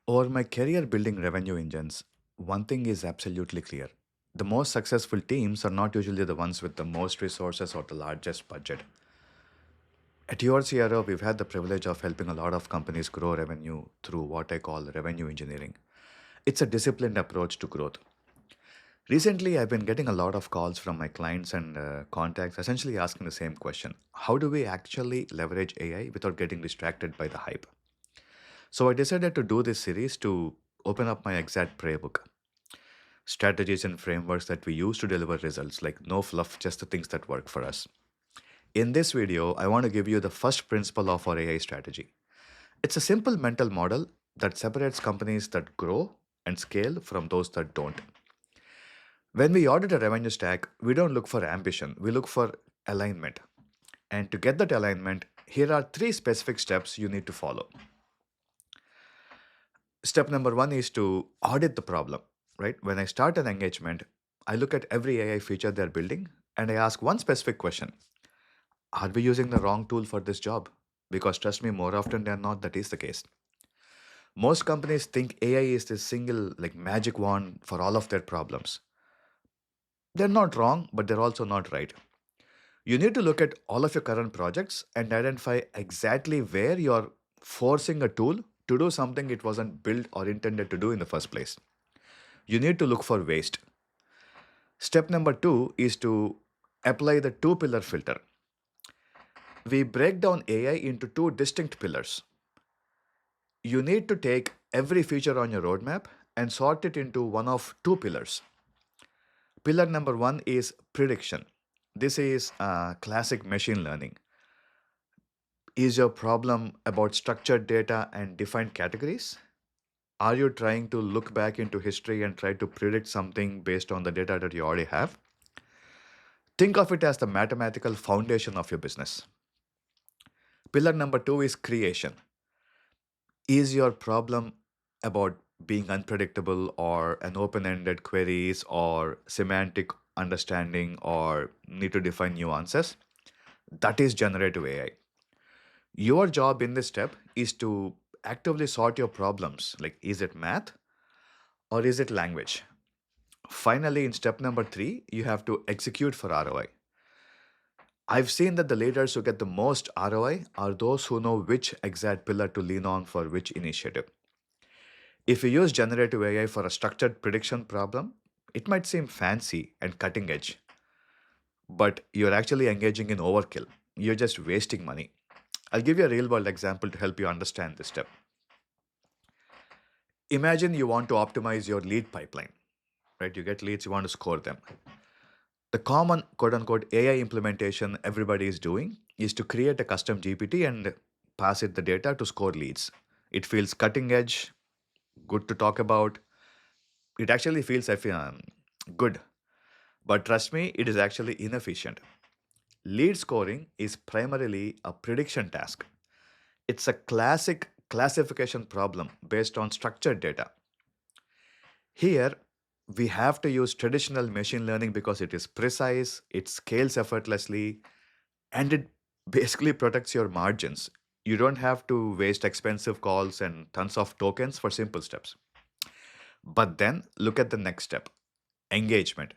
Over my career building revenue engines, one thing is absolutely clear. The most successful teams are not usually the ones with the most resources or the largest budget. At YourCRO, we've had the privilege of helping a lot of companies grow revenue through what I call revenue engineering. It's a disciplined approach to growth. Recently, I've been getting a lot of calls from my clients and contacts essentially asking the same question: how do we actually leverage AI without getting distracted by the hype? So I decided to do this series to open up my exact playbook, strategies and frameworks that we use to deliver results, like no fluff, just the things that work for us. In this video, I want to give you the first principle of our AI strategy. It's a simple mental model that separates companies that grow and scale from those that don't. When we audit a revenue stack, we don't look for ambition, we look for alignment. And to get that alignment, here are three specific steps you need to follow. Step number one is to audit the problem, right? When I start an engagement, I look at every AI feature they're building and I ask one specific question: are we using the wrong tool for this job? Because trust me, more often than not, that is the case. Most companies think AI is this single, like magic wand for all of their problems. They're not wrong, but they're also not right. You need to look at all of your current projects and identify exactly where you're forcing a tool to do something it wasn't built or intended to do in the first place. You need to look for waste. Step number two is to apply the two pillar filter. We break down AI into two distinct pillars. You need to take every feature on your roadmap and sort it into one of two pillars. Pillar number one is prediction. This is classic machine learning. Is your problem about structured data and defined categories? Are you trying to look back into history and try to predict something based on the data that you already have? Think of it as the mathematical foundation of your business. Pillar number two is creation. Is your problem about being unpredictable or an open ended queries or semantic understanding or need to define nuances? That is generative AI. Your job in this step is to actively sort your problems, like is it math or is it language? Finally, in step number three, you have to execute for ROI. I've seen that the leaders who get the most ROI are those who know which exact pillar to lean on for which initiative. If you use generative AI for a structured prediction problem, it might seem fancy and cutting edge, but you're actually engaging in overkill. You're just wasting money. I'll give you a real world example to help you understand this step. Imagine you want to optimize your lead pipeline, right? You get leads, you want to score them. The common quote unquote AI implementation everybody is doing is to create a custom GPT and pass it the data to score leads. It feels cutting edge, good to talk about. It actually feels good. But trust me, it is actually inefficient. Lead scoring is primarily a prediction task. It's a classic classification problem based on structured data. Here, we have to use traditional machine learning because it is precise, it scales effortlessly, and it basically protects your margins. You don't have to waste expensive calls and tons of tokens for simple steps. But then look at the next step: engagement.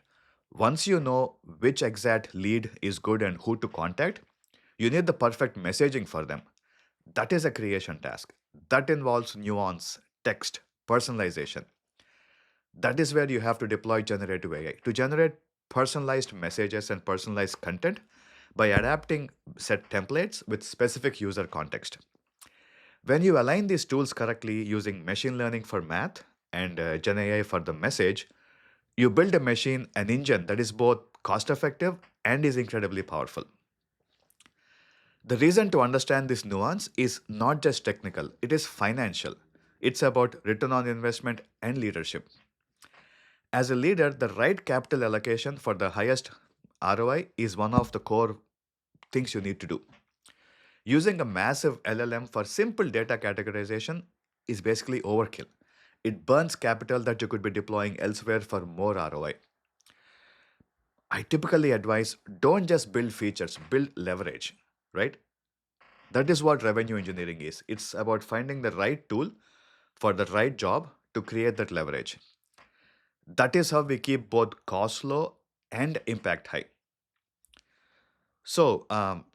Once you know which exact lead is good and who to contact, you need the perfect messaging for them. That is a creation task. That involves nuance, text, personalization. That is where you have to deploy generative AI to generate personalized messages and personalized content by adapting set templates with specific user context. When you align these tools correctly using machine learning for math and Gen AI for the message, you build a machine, an engine that is both cost effective and is incredibly powerful. The reason to understand this nuance is not just technical, it is financial. It's about return on investment and leadership. As a leader, the right capital allocation for the highest ROI is one of the core things you need to do. Using a massive LLM for simple data categorization is basically overkill. It burns capital that you could be deploying elsewhere for more ROI. I typically advise don't just build features, build leverage, right? That is what revenue engineering is. It's about finding the right tool for the right job to create that leverage. That is how we keep both cost low and impact high. So,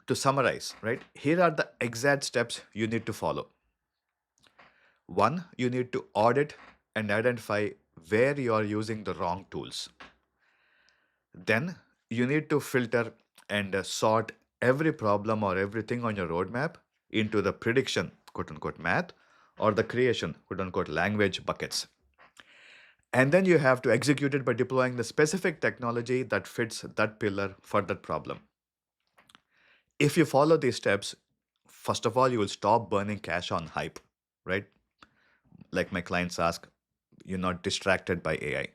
to summarize, right, here are the exact steps you need to follow. One, you need to audit and identify where you are using the wrong tools. Then, you need to filter and sort every problem or everything on your roadmap into the prediction, quote unquote, math or the creation, quote unquote, language buckets. And then you have to execute it by deploying the specific technology that fits that pillar for that problem. If you follow these steps, first of all, you will stop burning cash on hype, right? Like my clients ask, you're not distracted by AI.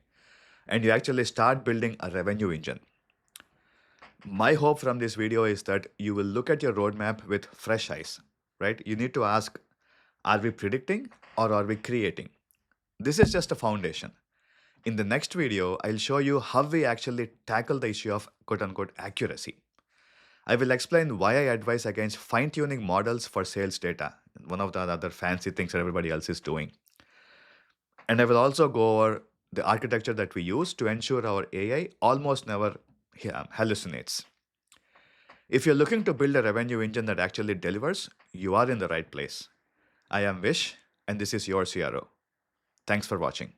And you actually start building a revenue engine. My hope from this video is that you will look at your roadmap with fresh eyes, right? You need to ask, are we predicting or are we creating? This is just a foundation. In the next video, I'll show you how we actually tackle the issue of quote unquote accuracy. I will explain why I advise against fine tuning models for sales data, one of the other fancy things that everybody else is doing. And I will also go over the architecture that we use to ensure our AI almost never hallucinates. If you're looking to build a revenue engine that actually delivers, you are in the right place. I am Vish, and this is your CRO. Thanks for watching.